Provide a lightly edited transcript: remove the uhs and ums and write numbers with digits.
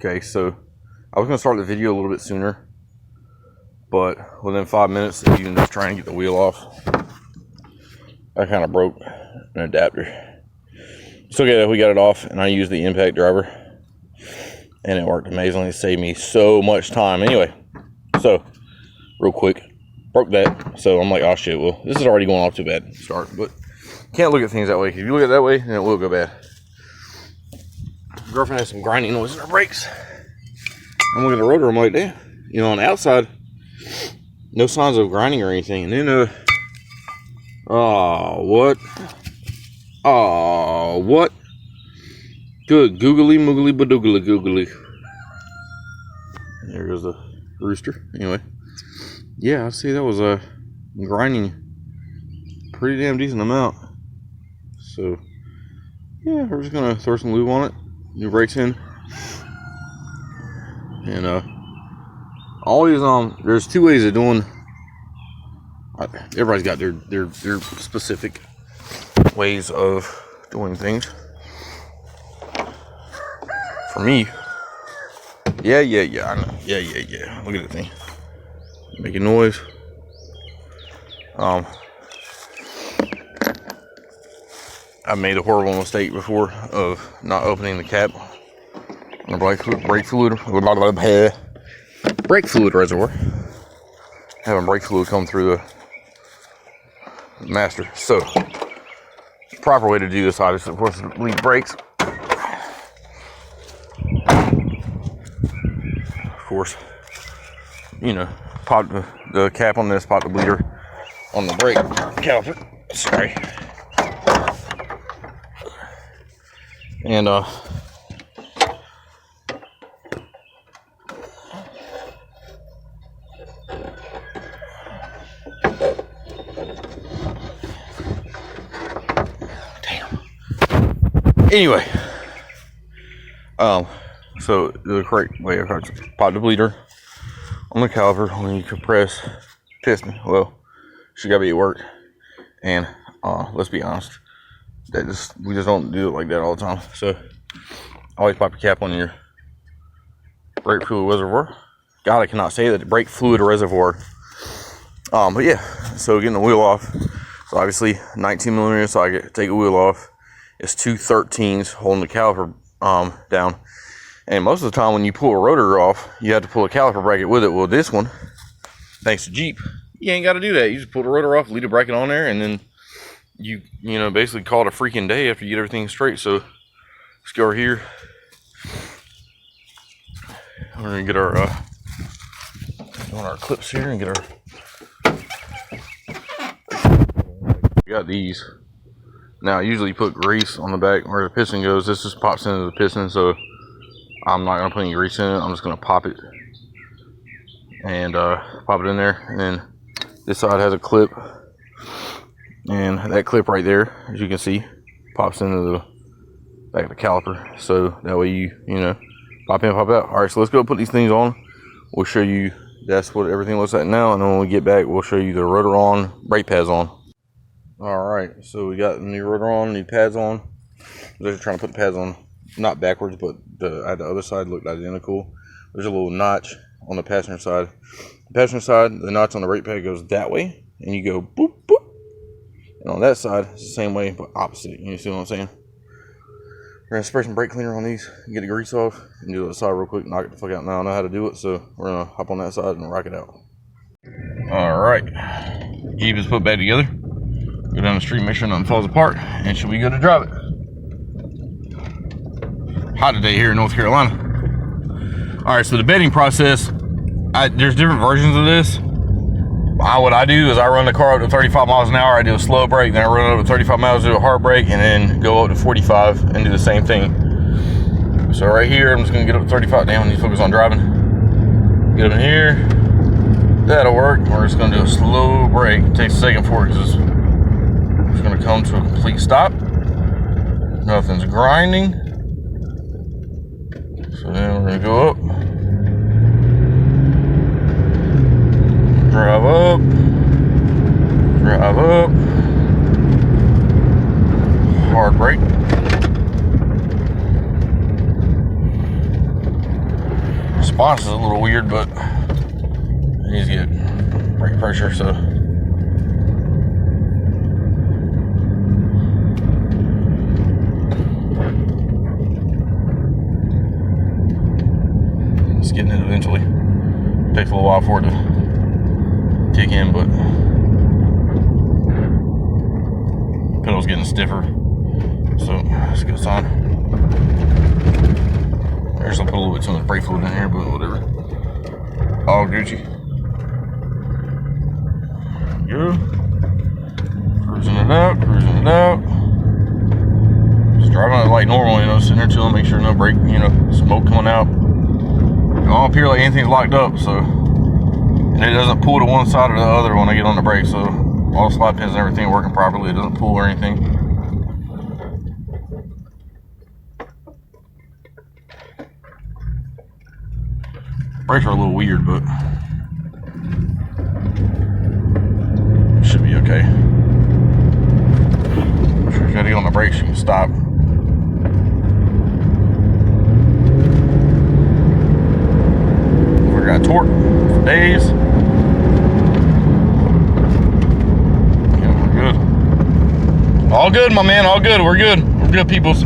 Okay, so I was going to start the video a little bit sooner, but within 5 minutes of even just trying to get the wheel off, I kind of broke an adapter. So okay, we got it off, and I used the impact driver, and it worked amazingly. It saved me so much time. Anyway, so real quick, broke that. So I'm like, oh shit, well, this is already going off too bad to start, but can't look at things that way. If you look at it that way, then it will go bad. Girlfriend has some grinding noise in her brakes. I'm looking at the rotor, I'm like, damn, you know, on the outside, no signs of grinding or anything. And then, what? Good googly moogly badoogly googly. There goes the rooster. Anyway, yeah, I see that was grinding pretty damn decent amount. So, yeah, we're just gonna throw some lube on it, new brakes in. And always there's two ways of doing. Everybody's got their specific ways of doing things. For me, yeah, I know. Yeah. Look at the thing making noise. I made a horrible mistake before of not opening the cap on the brake fluid reservoir. Having brake fluid come through the master. So, the proper way to do this, obviously, of course, is to bleed brakes. Of course, you know, pop the cap on this, pop the bleeder on the brake caliper. Sorry. And anyway, so the correct way of pop the bleeder on the caliper when you compress piston. Well, she gotta be at work, and let's be honest, we just don't do it like that all the time. So always pop your cap on your brake fluid reservoir. God, I cannot say that, brake fluid reservoir. But yeah, so getting the wheel off. So obviously 19 millimeter socket, take the wheel off. It's 2 13s holding the caliper down. And most of the time when you pull a rotor off, you have to pull a caliper bracket with it. Well, this one, thanks to Jeep, you ain't got to do that. You just pull the rotor off, leave the bracket on there, and then you know, basically call it a freaking day after you get everything straight. So let's go over here. We're gonna get our on our clips here and get our. We got these. Now I usually put grease on the back where the piston goes. This just pops into the piston, so I'm not gonna put any grease in it. I'm just gonna pop it and pop it in there. And then this side has a clip, and that clip right there, as you can see, pops into the back of the caliper. So that way you know, pop in, pop out. All right, so let's go put these things on. We'll show you that's what everything looks like now, and then when we get back, we'll show you the rotor on, brake pads on. All right, so we got the new rotor on, new pads on. They're trying to put the pads on, not backwards, but the other side looked identical. There's a little notch on the passenger side. The passenger side, the notch on the brake pad goes that way, and you go boop, boop. And on that side, it's the same way, but opposite. You see what I'm saying? We're gonna spray some brake cleaner on these, get the grease off, and do the side real quick, knock it the fuck out. Now I know how to do it, so we're gonna hop on that side and rock it out. All right, Jeep is put back together. Go down the street, make sure nothing falls apart, and should we go to drive it? Hot today here in North Carolina. All right, so the bedding process, there's different versions of this. What I do is I run the car up to 35 miles an hour, I do a slow brake, then I run it up to 35 miles, do a hard brake, and then go up to 45 and do the same thing. So right here, I'm just gonna get up to 35. Damn, I need to focus on driving. Get up in here, that'll work. We're just gonna do a slow brake. It takes a second for it because it's gonna come to a complete stop. Nothing's grinding. So then we're gonna go up. Drive up, hard brake, response is a little weird, but it needs to get brake pressure, so. It's getting it eventually. Takes a little while for it to kick in, but pedal's getting stiffer, so that's a good sign. There's I'll put a little bit too much brake fluid in here, but whatever. All Gucci. Go. Cruising it out, cruising it out. Just driving it like normal, you know, sitting there chilling, make sure no brake, you know, smoke coming out. It don't appear like anything's locked up, so. And it doesn't pull to one side or the other when I get on the brake, so all the slide pins and everything are working properly. It doesn't pull or anything. Brakes are a little weird, but should be okay. Make sure you gotta get on the brakes, you can stop. We got torque for days. Yeah, we're good. All good, my man, all good. We're good. We're good, peoples.